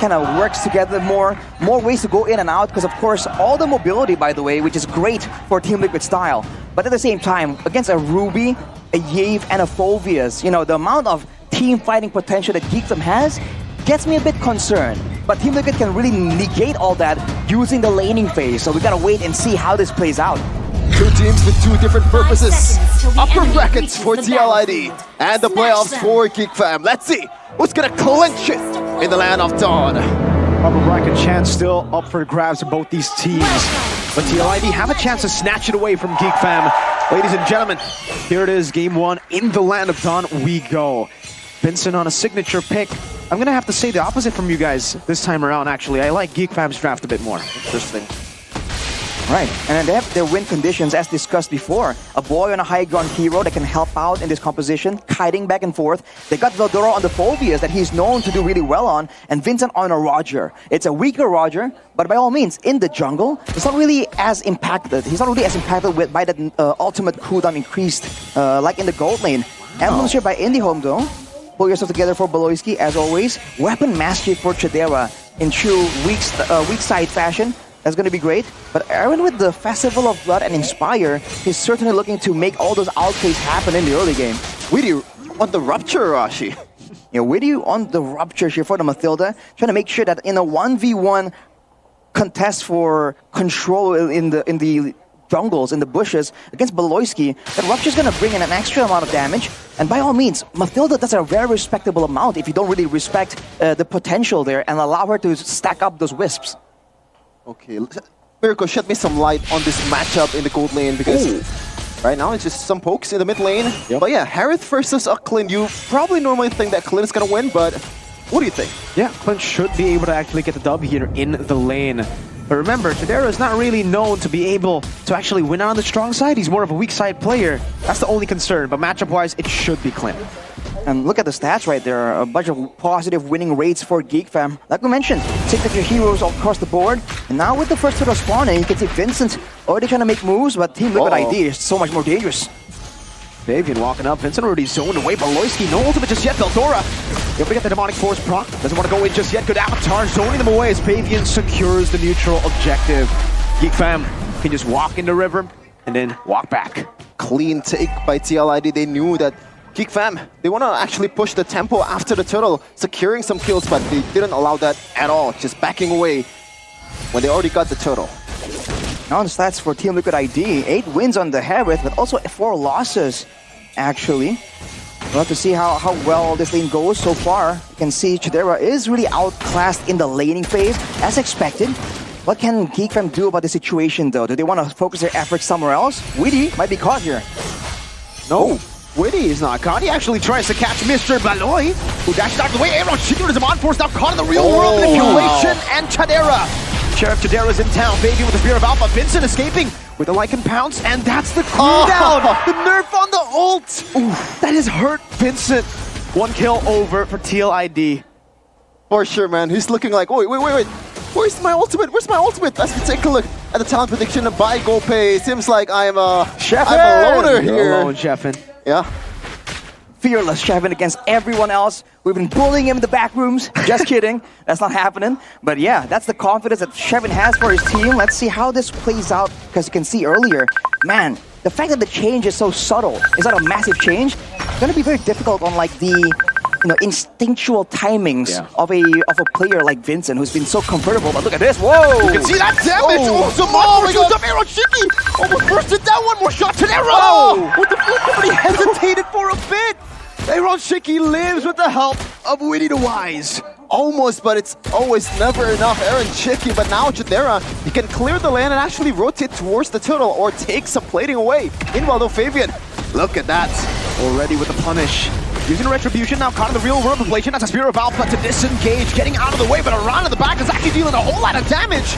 kind of works together more ways to go in and out, because of course all the mobility, by the way, which is great for Team Liquid style. But at the same time, against a Ruby, a Yave, and a Phoveus, you know, the amount of team fighting potential that GEEK has gets me a bit concerned. But Team Liquid can really negate all that using the laning phase, so we gotta wait and see how this plays out. Two teams with two different purposes. Upper brackets for TLID and the playoffs for GEEK fam. Let's see who's gonna clinch it in the land of Dawn. Upper bracket chance still up for grabs for both these teams. But TLID have a chance to snatch it away from GEEK fam. Ladies and gentlemen, here it is, game one. In the land of Dawn we go. Vincent on a signature pick. I'm gonna have to say the opposite from you guys this time around, actually. I like GEEK fam's draft a bit more. Interesting. Right, and then they have their win conditions as discussed before. A boy on a high ground hero that can help out in this composition, kiting back and forth. They got Veldora on the Phoveus that he's known to do really well on, and Vincent on a Roger. It's a weaker Roger, but by all means, in the jungle, it's not really as impacted. He's not really as impacted by that ultimate cooldown increased, like in the gold lane. Emblem share by IndyHome though. Pull yourself together for Beloyski, as always. Weapon mastery for Chidera in true weak side fashion. That's going to be great. But Aaron with the Festival of Blood and Inspire, he's certainly looking to make all those outplays happen in the early game. Widdy on the Rupture, Rashi. Yeah, Widdy on the Rupture here for the Mathilda, trying to make sure that in a 1v1 contest for control in the jungles, in the bushes, against Beloyski, that Rupture's going to bring in an extra amount of damage. And by all means, Mathilda does a very respectable amount if you don't really respect the potential there and allow her to stack up those wisps. Okay, Miracle, shed me some light on this matchup in the gold lane, because right now it's just some pokes in the mid lane. Yep. But yeah, Harith versus Clint, you probably normally think that Clint is gonna win, but what do you think? Yeah, Clint should be able to actually get the dub here in the lane. But remember, Chidera is not really known to be able to actually win on the strong side. He's more of a weak side player. That's the only concern, but matchup-wise, it should be Clint. And look at the stats right there, a bunch of positive winning rates for GEEK fam. Like we mentioned, signature heroes all across the board. And now with the first turtle spawning, you can see Vincent already trying to make moves, but Team Liquid ID is so much more dangerous. Fabian walking up, Vincent already zoned away, Beloyski, no ultimate just yet, Veldora. Don't forget the Demonic Force proc, doesn't want to go in just yet, good Avatar, zoning them away as Fabian secures the neutral objective. GEEK fam can just walk in the river and then walk back. Clean take by TLID, they knew that GEEK fam, they want to actually push the tempo after the turtle, securing some kills, but they didn't allow that at all, just backing away when they already got the turtle. Now the stats for Team Liquid ID, 8 wins on the Harith, but also 4 losses, actually. We'll have to see how well this lane goes so far. You can see Chidera is really outclassed in the laning phase, as expected. What can GEEK fam do about the situation, though? Do they want to focus their efforts somewhere else? Widdy might be caught here. No. Widdy is not caught. He actually tries to catch Mr. Baloy, who dashed out of the way. Aaron Shigeru is a Force now caught in the real world manipulation, and Chidera. Sheriff Chidera's in town, Fabian with the Spear of Alpha, Vincent escaping with the Lycan Pounce, and that's the cooldown! The nerf on the ult! Ooh, that has hurt Vincent. 1 kill over for TLID. For sure, man. He's looking like, wait. Where's my ultimate? Where's my ultimate? Let's take a look at the talent prediction by GoPay. Seems like I'm a loner here. Alone, Sheffin. Yeah. Fearless Shevin against everyone else. We've been bullying him in the back rooms. Just kidding. That's not happening. But yeah, that's the confidence that Shevin has for his team. Let's see how this plays out, because you can see earlier, man, the fact that the change is so subtle, is not a massive change, it's going to be very difficult on like the instinctual timings of a player like Vincent, who's been so comfortable. But look at this, whoa! You can see that damage! Shoots up Aaron Shiki! Almost bursted down, one more shot to Nero! With the flip, but he hesitated for a bit! Aaron Shiki lives with the help of Widdy the Wise. Almost, but it's always never enough. Aaron Chicky, but now Chidera, he can clear the lane and actually rotate towards the turtle or take some plating away. Meanwhile, though, Fabian, look at that. Already with the punish. Using a retribution, now caught in the real world inflation. That's a Spear of Alpha to disengage, getting out of the way, but around in the back is actually dealing a whole lot of damage.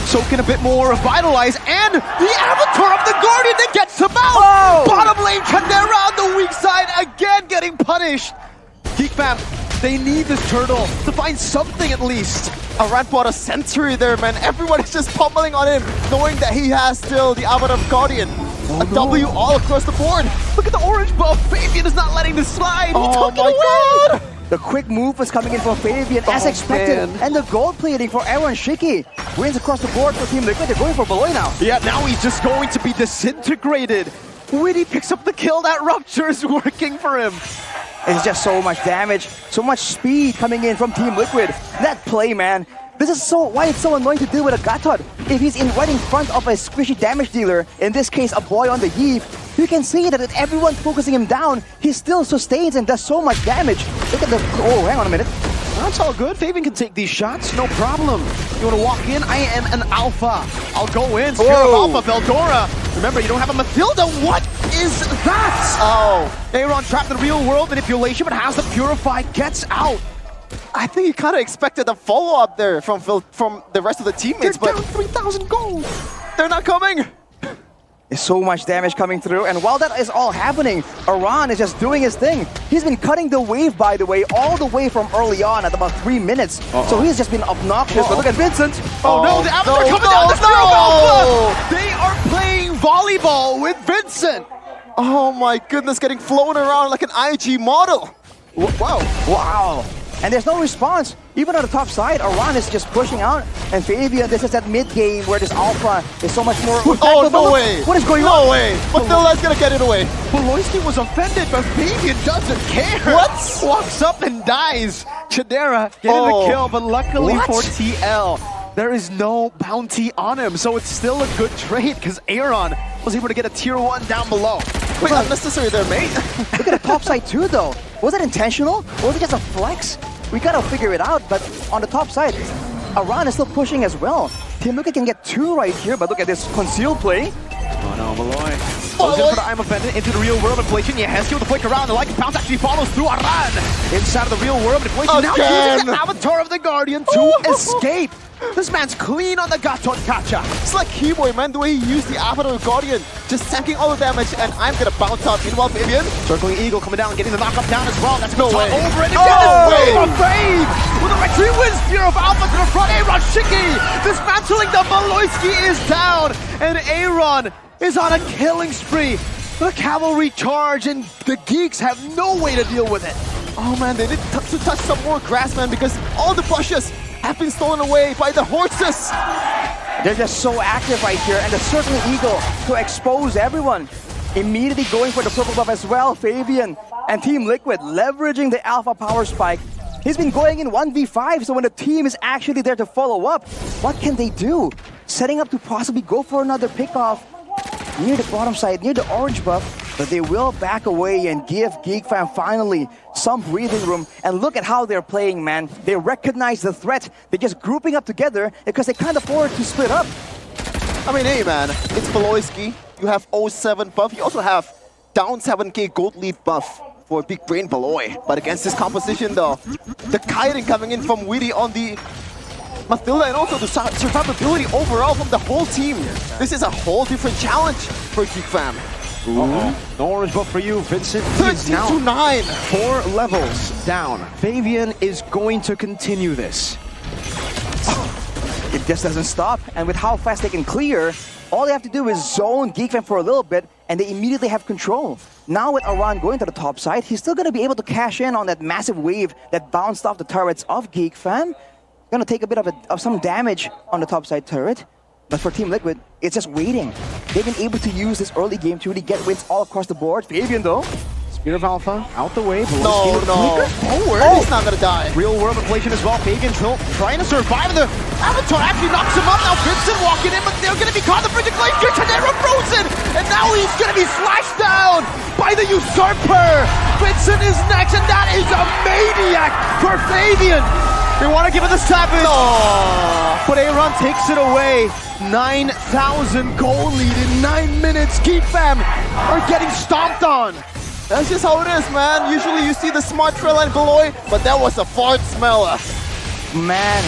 Soaking a bit more of Vitalize, and the Avatar of the Guardian that gets him out! Bottom lane, Chidera on the weak side, again getting punished. GEEK fam, they need this turtle to find something at least. Aran bought a Century there, man. Everyone is just pummeling on him, knowing that he has still the Avatar of Guardian. W all across the board. Look at the orange buff. Fabian is not letting this slide. He took it away. God. The quick move was coming in from Fabian as expected. Man. And the gold plating for Aaron Shiki. Wins across the board for Team Liquid. They're going for Beloy now. Yeah, now he's just going to be disintegrated. Witty picks up the kill. That rupture is working for him. It's just so much damage, so much speed coming in from Team Liquid. That play, man. This is why it's so annoying to deal with a Gatot. If he's right in front of a squishy damage dealer, in this case a boy on the heave, you can see that with everyone focusing him down, he still sustains and does so much damage. Look at the... Oh, hang on a minute. That's all good. Fabian can take these shots, no problem. You want to walk in? I am an alpha. I'll go in. Spirit of Alpha, Veldora. Remember, you don't have a Mathilda. What is that? Oh. Aaron trapped in real world manipulation, but has the Purify, gets out. I think he kind of expected a follow-up there from the rest of the teammates, They're but down 3,000 gold. they're not coming. There's so much damage coming through, and while that is all happening, Iran is just doing his thing. He's been cutting the wave, by the way, all the way from early on at about 3 minutes. So he's just been obnoxious. But look at Vincent. Oh no, the Avatar coming down the Spirit of Alpha! They are playing volleyball with Vincent. Oh my goodness, getting flown around like an IG model. Wow. Wow. And there's no response. Even on the top side, Iran is just pushing out. And Fabian, this is that mid-game where this Alpha is so much more... Oh, no way. What is going on? No way. Mathilda's gonna get it away. Beloyski was offended, but Fabian doesn't care. What? Walks up and dies. Chidera getting the kill, but luckily for TL, there is no bounty on him. So it's still a good trade because Aaron was able to get a tier 1 down below. Wait, unnecessary there, mate. Look at the top side too, though. Was it intentional? Or was it just a flex? We gotta figure it out, but on the top side, Iran is still pushing as well. Team Liquid can get 2 right here, but look at this concealed play. Oh no, Malloy. Goes in for the I'm offended into the real world inflation. Yeheski with the flick around. The like pounce actually follows through Aran. Inside of the real world inflation. Now using the Avatar of the Guardian to escape. This man's clean on the Gatot Kacha. It's like Keyboy, man, the way he used the Avatar Guardian, just tanking all the damage, and I'm gonna bounce out. Meanwhile, Fabian. Circling Eagle coming down, getting the knockup down as well. That's no way. Over it. Way from Fade. With a retreat wins Spear of Alpha to the front. Aaron Shiki dismantling the Beloyski is down. And Aaron is on a killing spree. The cavalry charge, and the Geeks have no way to deal with it. Oh man, they need to touch some more grass, man, because all the bushes have been stolen away by the horses. They're just so active right here, and the Circling Eagle to expose everyone. Immediately going for the purple buff as well, Fabian and Team Liquid leveraging the Alpha power spike. He's been going in 1v5, so when the team is actually there to follow up, what can they do? Setting up to possibly go for another pickoff near the bottom side, near the orange buff, but they will back away and give GEEK Fam finally some breathing room. And look at how they're playing, man. They recognize the threat. They're just grouping up together because they can't afford to split up. I mean, hey man, it's Beloyski. You have 07 buff. You also have down 7k gold lead buff for Big Brain Beloy. But against this composition though, the kiting coming in from Witty on the Mathilda, and also the survivability overall from the whole team. This is a whole different challenge for GEEK Fam. No orange buff for you, Vincent. 13-9. 4 levels down. Fabian is going to continue this. It just doesn't stop, and with how fast they can clear, all they have to do is zone GEEK Fam for a little bit, and they immediately have control. Now with Aran going to the top side, he's still going to be able to cash in on that massive wave that bounced off the turrets of GEEK Fam. Gonna take a bit of some damage on the top side turret, but for Team Liquid, it's just waiting. They've been able to use this early game to really get wins all across the board. Fabian though, Spear of Alpha out the way. No. Forward. Oh, he's not gonna die. Real world inflation as well. Fabian trying to survive. The Avatar actually knocks him up. Now Vincent walking in, but they're gonna be caught in the bridge of Glacier. Chidera frozen, and now he's gonna be slashed down by the Usurper. Vincent is next, and that is a maniac for Fabian. They want to give it the 7, but Aaron takes it away. 9,000 goal lead in 9 minutes. GEEK Fam are getting stomped on. That's just how it is, man. Usually you see the smart trail line Beloy, but that was a fart smeller. Man,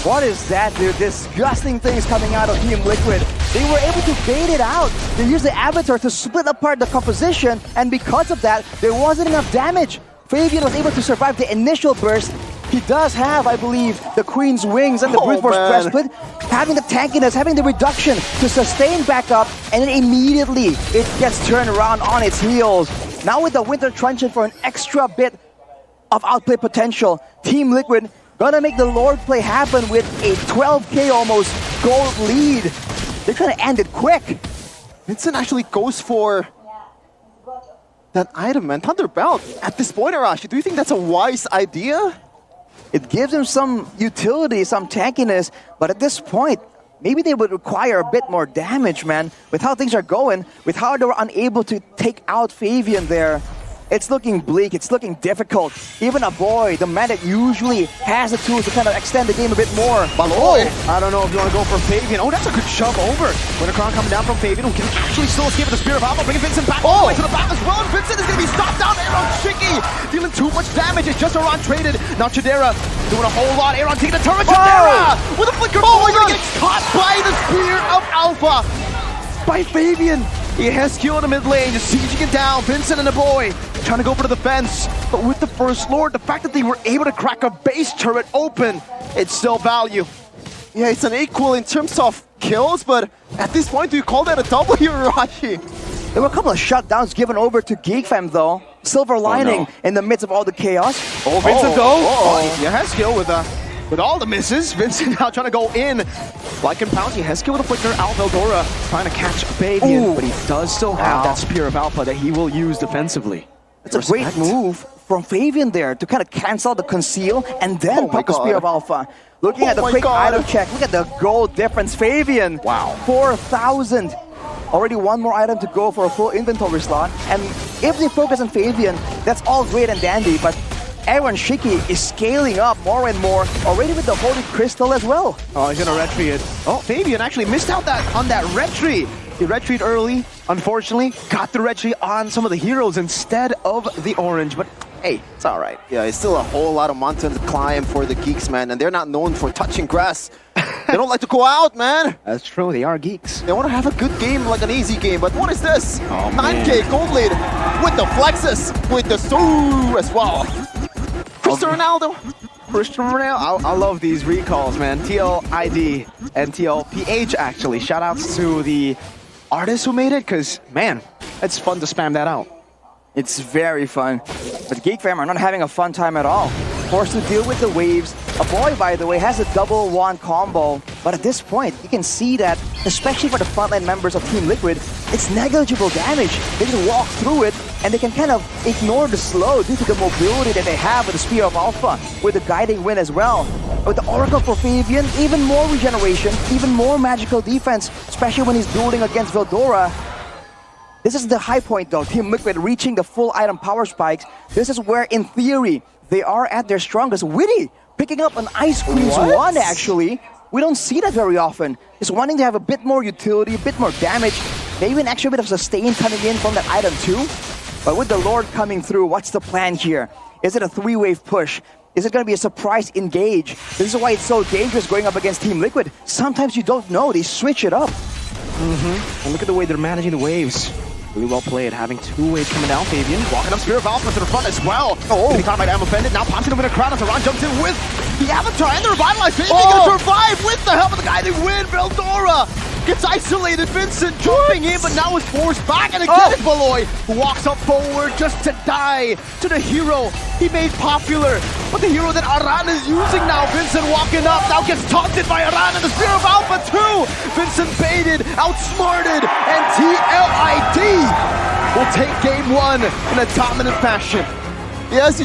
what is that, dude? Disgusting things coming out of Team Liquid. They were able to bait it out. They used the Avatar to split apart the composition, and because of that, there wasn't enough damage. Fabian was able to survive the initial burst. He does have, I believe, the Queen's Wings and the Brute Force Breastplate, having the tankiness, having the reduction to sustain back up, and then immediately it gets turned around on its heels. Now with the Winter Truncheon for an extra bit of outplay potential. Team Liquid gonna make the Lord play happen with a 12K almost gold lead. They're gonna end it quick. Vincent actually goes for that item, man. Thunder Belt. At this point, Arashi, do you think that's a wise idea? It gives him some utility, some tankiness, but at this point, maybe they would require a bit more damage, man. With how things are going, with how they were unable to take out Fabian there, it's looking bleak, it's looking difficult. Even a boy, the man that usually has the tools to kind of extend the game a bit more. Baloy, I don't know if you want to go for Fabian. Oh, that's a good shove over. Wintercrown coming down from Fabian, who can actually still escape with the Spear of Alpha, bringing Vincent back all the way to the back as well. And Vincent is going to be stopped down. Aaron Shiki dealing too much damage. It's just Aron traded. Now Chidera doing a whole lot. Aaron taking the turret. Chidera with a flicker forward, gets caught by the Spear of Alpha by Fabian. He has skill in the mid lane, just sieging it down. Vincent and the boy trying to go for the defense. But with the First Lord, the fact that they were able to crack a base turret open, it's still value. Yeah, it's an equal in terms of kills, but at this point, do you call that a W, Rashi? There were a couple of shutdowns given over to GEEK fam though. Silver lining in the midst of all the chaos. Oh, Vincent though. He has skill with all the misses. Vincent now trying to go in. Like in Pounce, he has skill with a flicker. Veldora trying to catch Fabian, but he does still have that Spear of Alpha that he will use defensively. It's a great move from Fabian there to kind of cancel the conceal and then pop the Spear of Alpha. Looking at the quick item check, look at the gold difference. Fabian, 4,000. Already one more item to go for a full inventory slot. And if they focus on Fabian, that's all great and dandy, but Aaron Shiki is scaling up more and more, already with the Holy Crystal as well. Oh, he's gonna retreat it. Oh, Fabian actually missed out on that retreat. He retreat early, unfortunately. Got the retreat on some of the heroes instead of the orange, but hey, it's all right. Yeah, it's still a whole lot of mountain to climb for the Geeks, man, and they're not known for touching grass. They don't like to go out, man. That's true, they are geeks. They want to have a good game, like an easy game, but what is this? Oh, 9K gold lead with the flexes, with the Stu as well. Cristiano Ronaldo. I love these recalls, man. TLID and TLPH, actually. Shoutouts to the artists who made it, because, man, it's fun to spam that out. It's very fun. But GEEK fam are not having a fun time at all. Forced to deal with the waves. A boy, by the way, has a double wand combo. But at this point, you can see that, especially for the frontline members of Team Liquid, it's negligible damage. They just walk through it, and they can kind of ignore the slow due to the mobility that they have with the Spear of Alpha, with the guiding wind as well. With the Oracle for Fabian, even more regeneration, even more magical defense, especially when he's dueling against Veldora. This is the high point though, Team Liquid reaching the full item power spikes. This is where, in theory, they are at their strongest. Witty picking up an Ice Queen's wand, actually. We don't see that very often. Just wanting to have a bit more utility, a bit more damage, maybe an extra bit of sustain coming in from that item too. But with the Lord coming through, what's the plan here? Is it a three-wave push? Is it going to be a surprise engage? This is why it's so dangerous going up against Team Liquid. Sometimes you don't know, they switch it up. And look at the way they're managing the waves. Really well played, having two waves coming down. Fabian walking up Spear of Alpha to the front as well. He caught by Am offended. Now punching him in a crowd as Aron jumps in with the Avatar and the Revitalize. Fabian gonna survive with the help of the guy they win. Veldora gets isolated. Vincent jumping in, but now is forced back. And again, it's Baloy who walks up forward just to die to the hero he made popular. But the hero that Aran is using now, Vincent walking up, now gets taunted by Aran and the Spear of Alpha too. Vincent baited, outsmarted, and TLID will take game one in a dominant fashion. Yes,